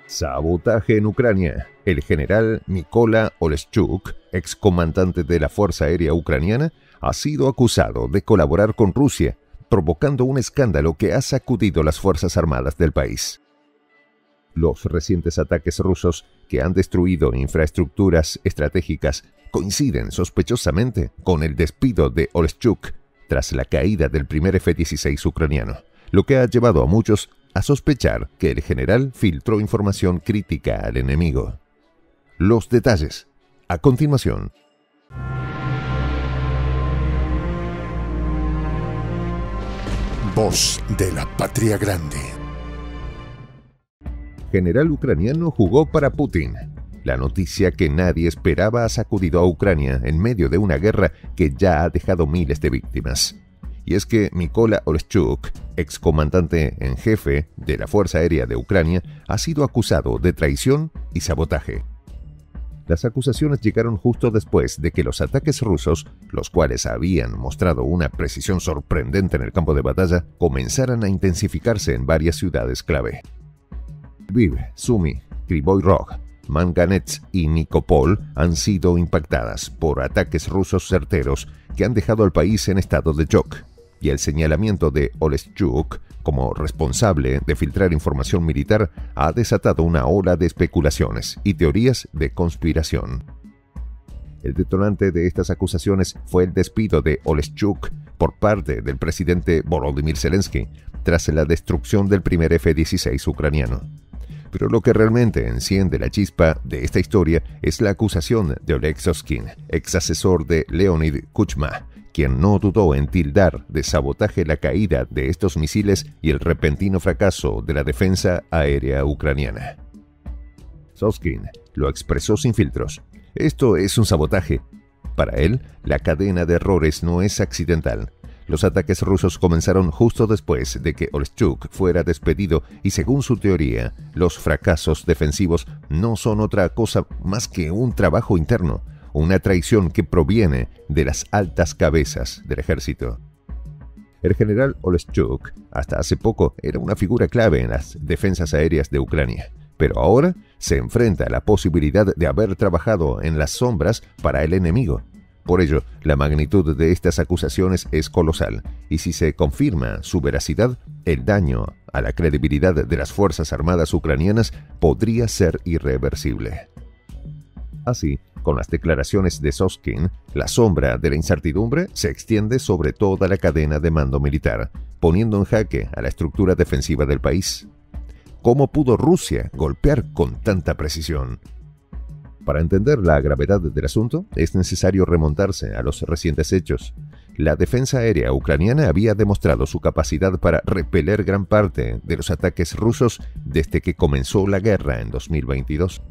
Sabotaje en Ucrania. El general Mykola Oleshchuk, excomandante de la Fuerza Aérea Ucraniana, ha sido acusado de colaborar con Rusia, provocando un escándalo que ha sacudido las Fuerzas Armadas del país. Los recientes ataques rusos que han destruido infraestructuras estratégicas coinciden sospechosamente con el despido de Oleshchuk tras la caída del primer F-16 ucraniano, lo que ha llevado a muchos a sospechar que el general filtró información crítica al enemigo. Los detalles, a continuación. Voz de la Patria Grande. General ucraniano jugó para Putin. La noticia que nadie esperaba ha sacudido a Ucrania en medio de una guerra que ya ha dejado miles de víctimas. Y es que Mykola Oleshchuk, excomandante en jefe de la Fuerza Aérea de Ucrania, ha sido acusado de traición y sabotaje. Las acusaciones llegaron justo después de que los ataques rusos, los cuales habían mostrado una precisión sorprendente en el campo de batalla, comenzaran a intensificarse en varias ciudades clave. Lviv, Sumy, Kryvyi Rog, Manganets y Nikopol han sido impactadas por ataques rusos certeros que han dejado al país en estado de shock, y el señalamiento de Oleshchuk como responsable de filtrar información militar ha desatado una ola de especulaciones y teorías de conspiración. El detonante de estas acusaciones fue el despido de Oleshchuk por parte del presidente Volodymyr Zelensky tras la destrucción del primer F-16 ucraniano. Pero lo que realmente enciende la chispa de esta historia es la acusación de Oleg Soskin, ex asesor de Leonid Kuchma, quien no dudó en tildar de sabotaje la caída de estos misiles y el repentino fracaso de la defensa aérea ucraniana. Soskin lo expresó sin filtros. Esto es un sabotaje. Para él, la cadena de errores no es accidental. Los ataques rusos comenzaron justo después de que Oleshchuk fuera despedido y, según su teoría, los fracasos defensivos no son otra cosa más que un trabajo interno, una traición que proviene de las altas cabezas del ejército. El general Oleshchuk, hasta hace poco, era una figura clave en las defensas aéreas de Ucrania, pero ahora se enfrenta a la posibilidad de haber trabajado en las sombras para el enemigo. Por ello, la magnitud de estas acusaciones es colosal, y si se confirma su veracidad, el daño a la credibilidad de las Fuerzas Armadas ucranianas podría ser irreversible. Así, con las declaraciones de Soskin, la sombra de la incertidumbre se extiende sobre toda la cadena de mando militar, poniendo en jaque a la estructura defensiva del país. ¿Cómo pudo Rusia golpear con tanta precisión? Para entender la gravedad del asunto, es necesario remontarse a los recientes hechos. La defensa aérea ucraniana había demostrado su capacidad para repeler gran parte de los ataques rusos desde que comenzó la guerra en 2022.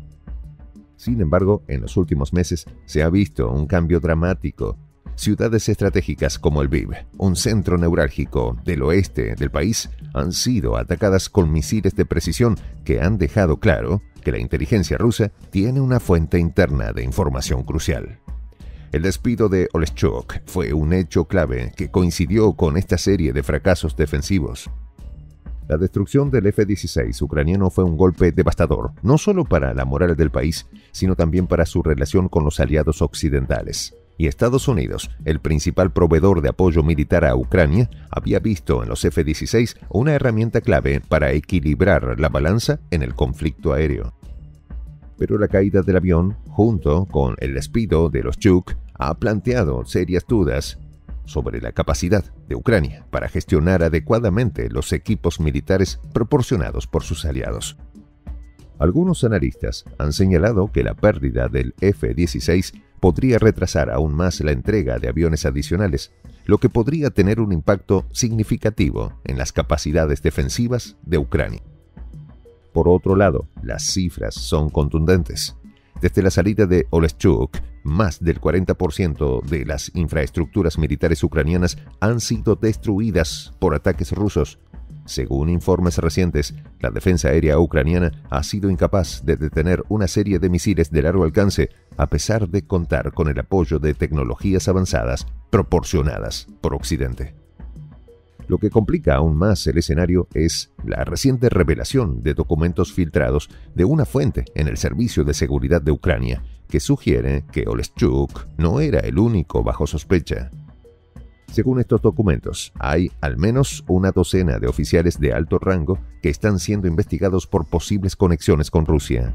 Sin embargo, en los últimos meses se ha visto un cambio dramático. Ciudades estratégicas como Lviv, un centro neurálgico del oeste del país, han sido atacadas con misiles de precisión que han dejado claro que la inteligencia rusa tiene una fuente interna de información crucial. El despido de Oleshchuk fue un hecho clave que coincidió con esta serie de fracasos defensivos. La destrucción del F-16 ucraniano fue un golpe devastador, no solo para la moral del país, sino también para su relación con los aliados occidentales. Y Estados Unidos, el principal proveedor de apoyo militar a Ucrania, había visto en los F-16 una herramienta clave para equilibrar la balanza en el conflicto aéreo. Pero la caída del avión, junto con el despido de Oleshchuk, ha planteado serias dudas sobre la capacidad de Ucrania para gestionar adecuadamente los equipos militares proporcionados por sus aliados. Algunos analistas han señalado que la pérdida del F-16 podría retrasar aún más la entrega de aviones adicionales, lo que podría tener un impacto significativo en las capacidades defensivas de Ucrania. Por otro lado, las cifras son contundentes. Desde la salida de Oleshchuk, más del 40% de las infraestructuras militares ucranianas han sido destruidas por ataques rusos. Según informes recientes, la defensa aérea ucraniana ha sido incapaz de detener una serie de misiles de largo alcance a pesar de contar con el apoyo de tecnologías avanzadas proporcionadas por Occidente. Lo que complica aún más el escenario es la reciente revelación de documentos filtrados de una fuente en el Servicio de Seguridad de Ucrania que sugiere que Oleshchuk no era el único bajo sospecha. Según estos documentos, hay al menos una docena de oficiales de alto rango que están siendo investigados por posibles conexiones con Rusia.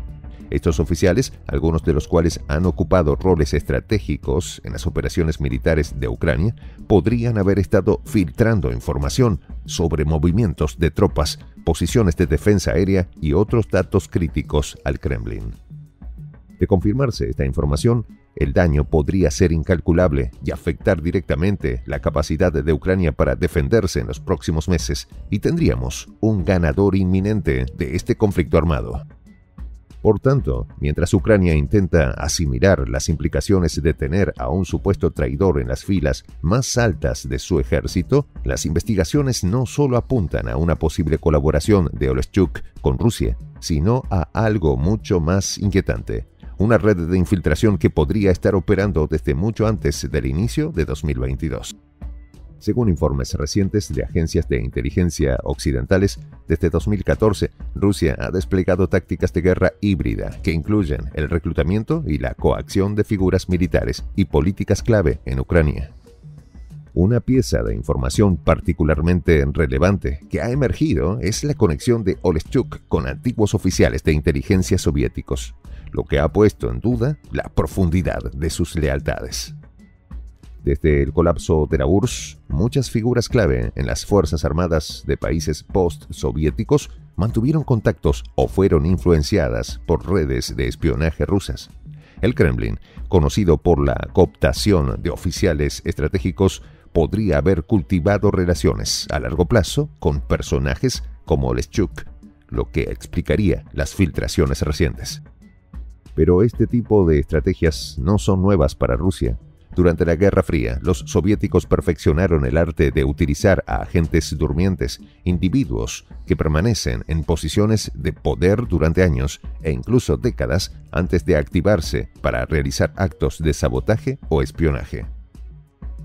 Estos oficiales, algunos de los cuales han ocupado roles estratégicos en las operaciones militares de Ucrania, podrían haber estado filtrando información sobre movimientos de tropas, posiciones de defensa aérea y otros datos críticos al Kremlin. De confirmarse esta información, el daño podría ser incalculable y afectar directamente la capacidad de Ucrania para defenderse en los próximos meses, y tendríamos un ganador inminente de este conflicto armado. Por tanto, mientras Ucrania intenta asimilar las implicaciones de tener a un supuesto traidor en las filas más altas de su ejército, las investigaciones no solo apuntan a una posible colaboración de Oleshchuk con Rusia, sino a algo mucho más inquietante: una red de infiltración que podría estar operando desde mucho antes del inicio de 2022. Según informes recientes de agencias de inteligencia occidentales, desde 2014, Rusia ha desplegado tácticas de guerra híbrida que incluyen el reclutamiento y la coacción de figuras militares y políticas clave en Ucrania. Una pieza de información particularmente relevante que ha emergido es la conexión de Oleshchuk con antiguos oficiales de inteligencia soviéticos, lo que ha puesto en duda la profundidad de sus lealtades. Desde el colapso de la URSS, muchas figuras clave en las Fuerzas Armadas de países post-soviéticos mantuvieron contactos o fueron influenciadas por redes de espionaje rusas. El Kremlin, conocido por la cooptación de oficiales estratégicos, podría haber cultivado relaciones a largo plazo con personajes como Oleshchuk, lo que explicaría las filtraciones recientes. Pero este tipo de estrategias no son nuevas para Rusia. Durante la Guerra Fría, los soviéticos perfeccionaron el arte de utilizar a agentes durmientes, individuos que permanecen en posiciones de poder durante años e incluso décadas antes de activarse para realizar actos de sabotaje o espionaje.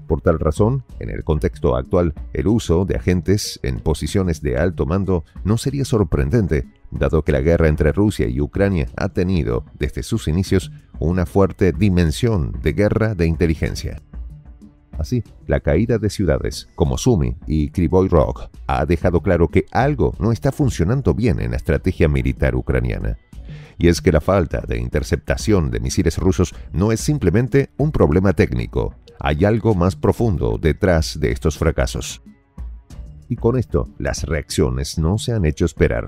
Por tal razón, en el contexto actual, el uso de agentes en posiciones de alto mando no sería sorprendente, dado que la guerra entre Rusia y Ucrania ha tenido, desde sus inicios, una fuerte dimensión de guerra de inteligencia. Así, la caída de ciudades como Sumy y Kryvyi Rog ha dejado claro que algo no está funcionando bien en la estrategia militar ucraniana. Y es que la falta de interceptación de misiles rusos no es simplemente un problema técnico. Hay algo más profundo detrás de estos fracasos. Y con esto, las reacciones no se han hecho esperar.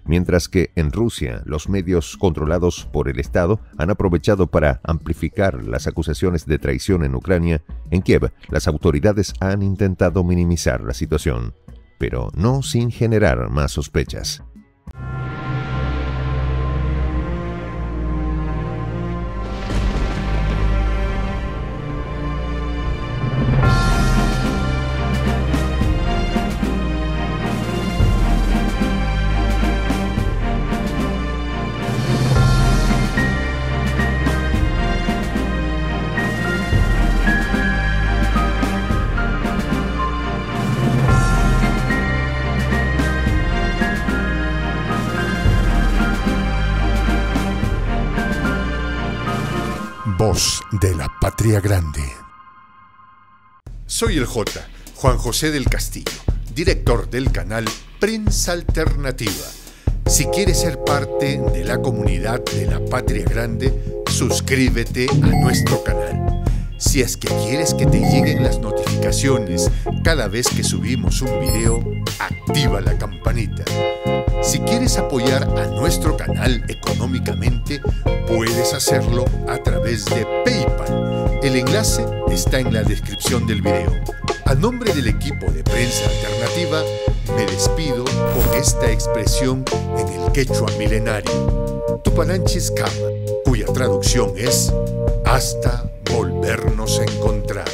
Mientras que en Rusia los medios controlados por el Estado han aprovechado para amplificar las acusaciones de traición en Ucrania, en Kiev las autoridades han intentado minimizar la situación, pero no sin generar más sospechas. Voz de la Patria Grande. Soy el J, Juan José del Castillo, director del canal Prensa Alternativa. Si quieres ser parte de la comunidad de la Patria Grande, suscríbete a nuestro canal. Si es que quieres que te lleguen las notificaciones cada vez que subimos un video, activa la campanita. Si quieres apoyar a nuestro canal económicamente, puedes hacerlo a través de PayPal. El enlace está en la descripción del video. A nombre del equipo de Prensa Alternativa, me despido con esta expresión en el quechua milenario, Tupananchis Kama, cuya traducción es hasta volvernos a encontrar.